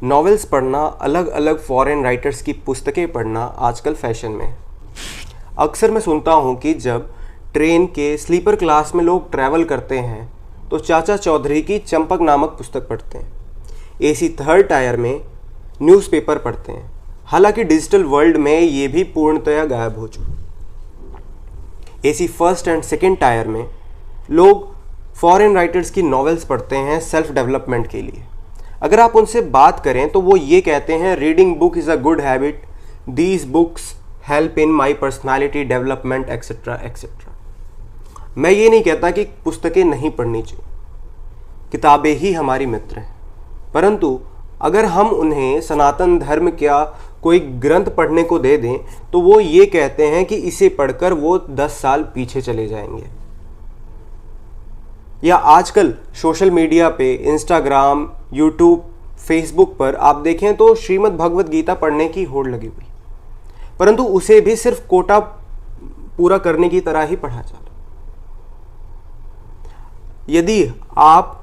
Novels पढ़ना, अलग अलग फॉरेन राइटर्स की पुस्तकें पढ़ना आजकल फैशन में है। अक्सर मैं सुनता हूँ कि जब ट्रेन के स्लीपर क्लास में लोग ट्रैवल करते हैं तो चाचा चौधरी की चंपक नामक पुस्तक पढ़ते हैं, एसी थर्ड टायर में न्यूज़पेपर पढ़ते हैं। हालांकि डिजिटल वर्ल्ड में ये भी पूर्णतया गायब हो चुका। AC first and second tyre में लोग फॉरेन राइटर्स की नॉवेल्स पढ़ते हैं सेल्फ डेवलपमेंट के लिए। अगर आप उनसे बात करें तो वो ये कहते हैं, reading book is a good habit, these books help in my personality development etcetera etcetera. मैं ये नहीं कहता कि पुस्तकें नहीं पढ़नी चाहिए, किताबें ही हमारी मित्र हैं, परंतु अगर हम उन्हें सनातन धर्म का कोई ग्रंथ पढ़ने को दे दें तो वो ये कहते हैं कि इसे पढ़कर वो 10 साल पीछे चले जाएंगे। या आजकल सोशल मीडिया पे इंस्टाग्राम, यूट्यूब, फेसबुक पर आप देखें तो श्रीमद् भगवत गीता पढ़ने की होड़ लगी हुई, परंतु उसे भी सिर्फ कोटा पूरा करने की तरह ही पढ़ा जा रहा। यदि आप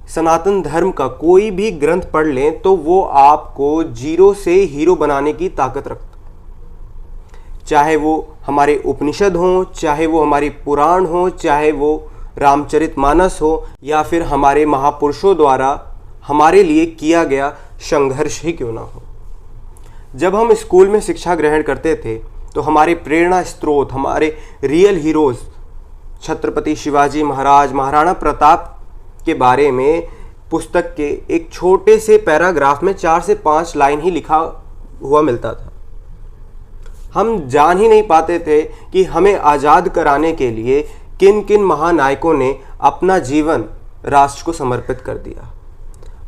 सनातन धर्म का कोई भी ग्रंथ पढ़ लें तो वो आपको जीरो से हीरो बनाने की ताकत रखता है। चाहे वो हमारे उपनिषद हों, चाहे वो हमारी पुराण हो, चाहे वो रामचरितमानस हो, या फिर हमारे महापुरुषों द्वारा हमारे लिए किया गया संघर्ष ही क्यों ना हो। जब हम स्कूल में शिक्षा ग्रहण करते थे तो हमारे प्रेरणा स्रोत, हमारे रियल हीरोज़ छत्रपति शिवाजी महाराज, महाराणा प्रताप के बारे में पुस्तक के एक छोटे से पैराग्राफ में 4 से 5 लाइन ही लिखा हुआ मिलता था। हम जान ही नहीं पाते थे कि हमें आज़ाद कराने के लिए किन किन महानायकों ने अपना जीवन राष्ट्र को समर्पित कर दिया।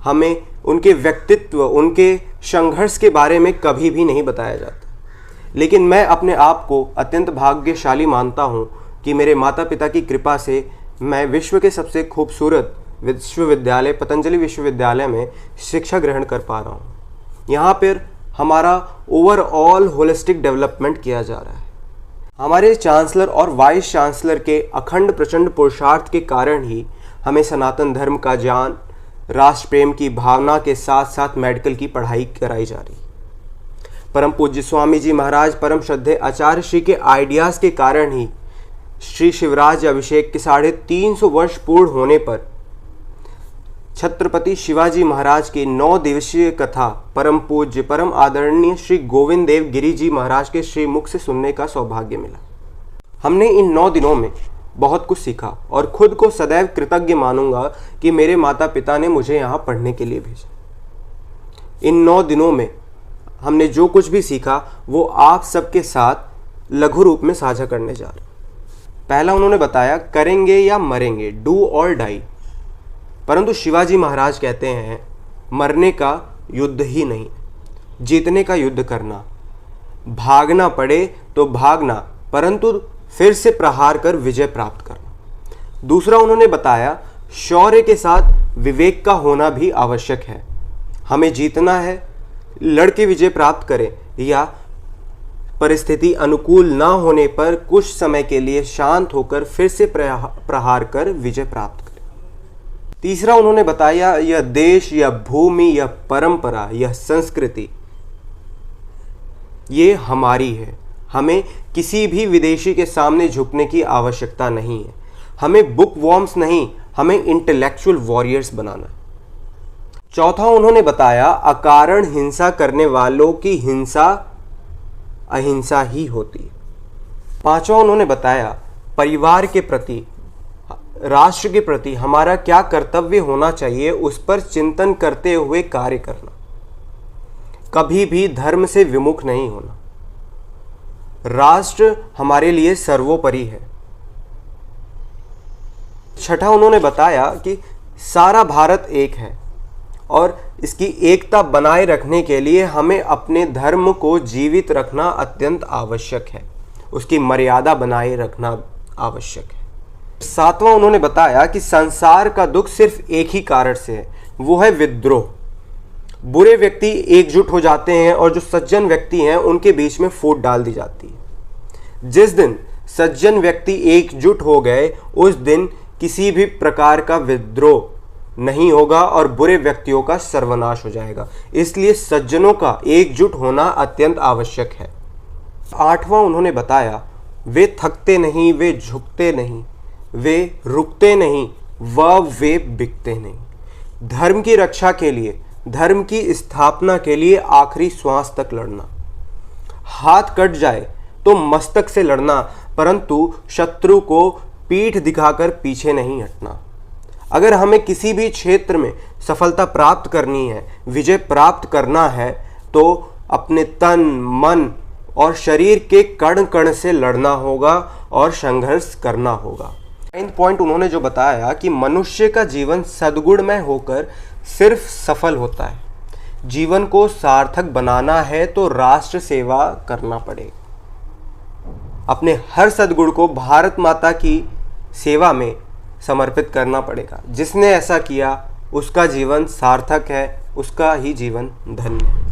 हमें उनके व्यक्तित्व, उनके संघर्ष के बारे में कभी भी नहीं बताया जाता। लेकिन मैं अपने आप को अत्यंत भाग्यशाली मानता हूँ कि मेरे माता पिता की कृपा से मैं विश्व के सबसे खूबसूरत विश्वविद्यालय पतंजलि विश्वविद्यालय में शिक्षा ग्रहण कर पा रहा हूँ। यहाँ पर हमारा ओवरऑल होलिस्टिक डेवलपमेंट किया जा रहा है। हमारे चांसलर और वाइस चांसलर के अखंड प्रचंड पुरुषार्थ के कारण ही हमें सनातन धर्म का ज्ञान, राष्ट्र प्रेम की भावना के साथ साथ मेडिकल की पढ़ाई कराई जा रही। परम पूज्य स्वामी जी महाराज, परम श्रद्धेय आचार्य श्री के आइडियाज़ के कारण ही श्री शिवराज अभिषेक के 350 वर्ष पूर्ण होने पर छत्रपति शिवाजी महाराज की 9 दिवसीय कथा परम पूज्य, परम आदरणीय श्री गोविंद देव गिरी जी महाराज के श्रीमुख से सुनने का सौभाग्य मिला। हमने इन 9 दिनों में बहुत कुछ सीखा और खुद को सदैव कृतज्ञ मानूंगा कि मेरे माता पिता ने मुझे यहाँ पढ़ने के लिए भेजा। इन 9 दिनों में हमने जो कुछ भी सीखा वो आप सबके साथ लघु रूप में साझा करने जा रहे। पहला उन्होंने बताया, करेंगे या मरेंगे, डू और डाई। परंतु शिवाजी महाराज कहते हैं, मरने का युद्ध ही नहीं, जीतने का युद्ध करना। भागना पड़े तो भागना, परंतु फिर से प्रहार कर विजय प्राप्त करना। दूसरा उन्होंने बताया, शौर्य के साथ विवेक का होना भी आवश्यक है। हमें जीतना है, लड़के विजय प्राप्त करें, या परिस्थिति अनुकूल ना होने पर कुछ समय के लिए शांत होकर फिर से प्रहार कर विजय प्राप्त करें। तीसरा उन्होंने बताया, यह देश, यह भूमि, यह परंपरा, यह संस्कृति, ये हमारी है। हमें किसी भी विदेशी के सामने झुकने की आवश्यकता नहीं है। हमें बुक वॉर्म्स नहीं, हमें इंटेलेक्चुअल वॉरियर्स बनाना। चौथा उन्होंने बताया, अकारण हिंसा करने वालों की हिंसा अहिंसा ही होती है। पांचवा उन्होंने बताया, परिवार के प्रति, राष्ट्र के प्रति हमारा क्या कर्तव्य होना चाहिए, उस पर चिंतन करते हुए कार्य करना। कभी भी धर्म से विमुख नहीं होना। राष्ट्र हमारे लिए सर्वोपरि है। छठा उन्होंने बताया कि सारा भारत एक है और इसकी एकता बनाए रखने के लिए हमें अपने धर्म को जीवित रखना अत्यंत आवश्यक है, उसकी मर्यादा बनाए रखना आवश्यक है। सातवां उन्होंने बताया कि संसार का दुख सिर्फ एक ही कारण से है, वो है विद्रोह। बुरे व्यक्ति एकजुट हो जाते हैं और जो सज्जन व्यक्ति हैं उनके बीच में फूट डाल दी जाती है। जिस दिन सज्जन व्यक्ति एकजुट हो गए उस दिन किसी भी प्रकार का विद्रोह नहीं होगा और बुरे व्यक्तियों का सर्वनाश हो जाएगा। इसलिए सज्जनों का एकजुट होना अत्यंत आवश्यक है। 8वां उन्होंने बताया, वे थकते नहीं, वे झुकते नहीं, वे रुकते नहीं, वे बिकते नहीं। धर्म की रक्षा के लिए, धर्म की स्थापना के लिए आखिरी श्वास तक लड़ना। हाथ कट जाए तो मस्तक से लड़ना, परंतु शत्रु को पीठ दिखाकर पीछे नहीं हटना। अगर हमें किसी भी क्षेत्र में सफलता प्राप्त करनी है, विजय प्राप्त करना है, तो अपने तन, मन और शरीर के कण कण से लड़ना होगा और संघर्ष करना होगा। 9 पॉइंट उन्होंने जो बताया कि मनुष्य का जीवन सद्गुणमय होकर सिर्फ सफल होता है। जीवन को सार्थक बनाना है तो राष्ट्र सेवा करना पड़ेगा। अपने हर सद्गुण को भारत माता की सेवा में समर्पित करना पड़ेगा। जिसने ऐसा किया उसका जीवन सार्थक है, उसका ही जीवन धन्य है।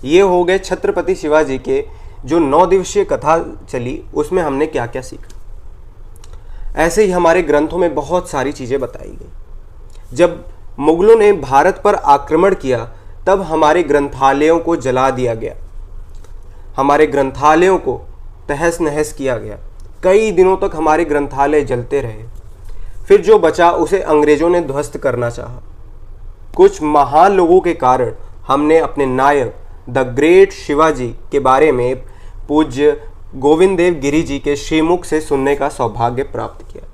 ये हो गए छत्रपति शिवाजी के जो 9 दिवसीय कथा चली, उसमें हमने क्या क्या सीखा। ऐसे ही हमारे ग्रंथों में बहुत सारी चीज़ें बताई गई। जब मुगलों ने भारत पर आक्रमण किया तब हमारे ग्रंथालयों को जला दिया गया, हमारे ग्रंथालयों को तहस नहस किया गया। कई दिनों तक हमारे ग्रंथालय जलते रहे। फिर जो बचा उसे अंग्रेजों ने ध्वस्त करना चाहा। कुछ महान लोगों के कारण हमने अपने नायक द ग्रेट शिवाजी के बारे में पूज्य गोविंद देव गिरी जी के श्रीमुख से सुनने का सौभाग्य प्राप्त किया।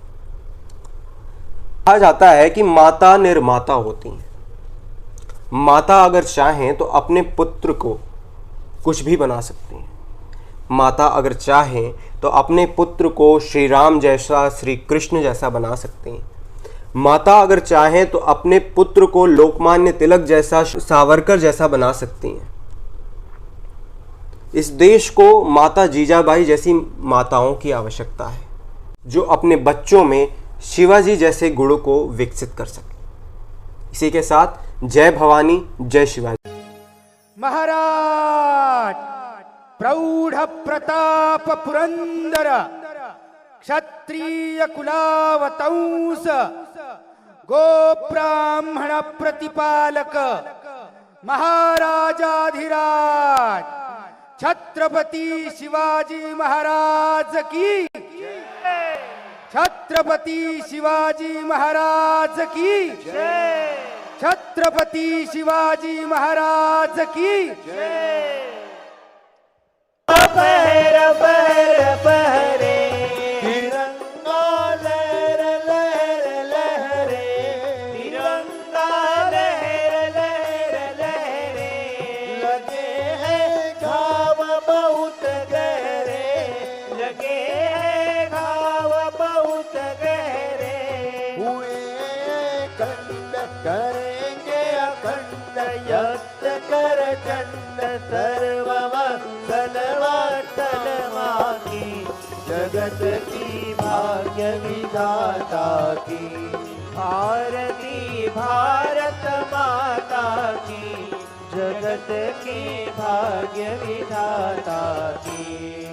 कहा जाता है कि माता निर्माता होती हैं। माता अगर चाहें तो अपने पुत्र को कुछ भी बना सकती हैं। माता अगर चाहें तो अपने पुत्र को श्री राम जैसा, श्री कृष्ण जैसा बना सकती हैं। माता अगर चाहें तो अपने पुत्र को लोकमान्य तिलक जैसा, सावरकर जैसा बना सकती हैं। इस देश को माता जीजाबाई जैसी माताओं की आवश्यकता है जो अपने बच्चों में शिवाजी जैसे गुणों को विकसित कर सके। इसी के साथ जय भवानी, जय शिवाजी। महाराज प्रौढ़ प्रताप पुरंदर क्षत्रिय कुलावतंस गो ब्राह्मण प्रतिपालक महाराजाधिराज छत्रपति शिवाजी महाराज की, छत्रपति शिवाजी महाराज की, छत्रपति शिवाजी महाराज की। बहर बहर बहरे तिरंगा लहर लहर लहरे, तिरंगा लहर लहर लहरे। लगे हैं घाव बहुत गहरे, लगे हैं घाव बहुत गहरे। हुए खंड करेंगे अखंड, यत्न कर चंड जगत की भाग्य विधाता की। आरती भारत माता की, जगत की भाग्य विधाता की।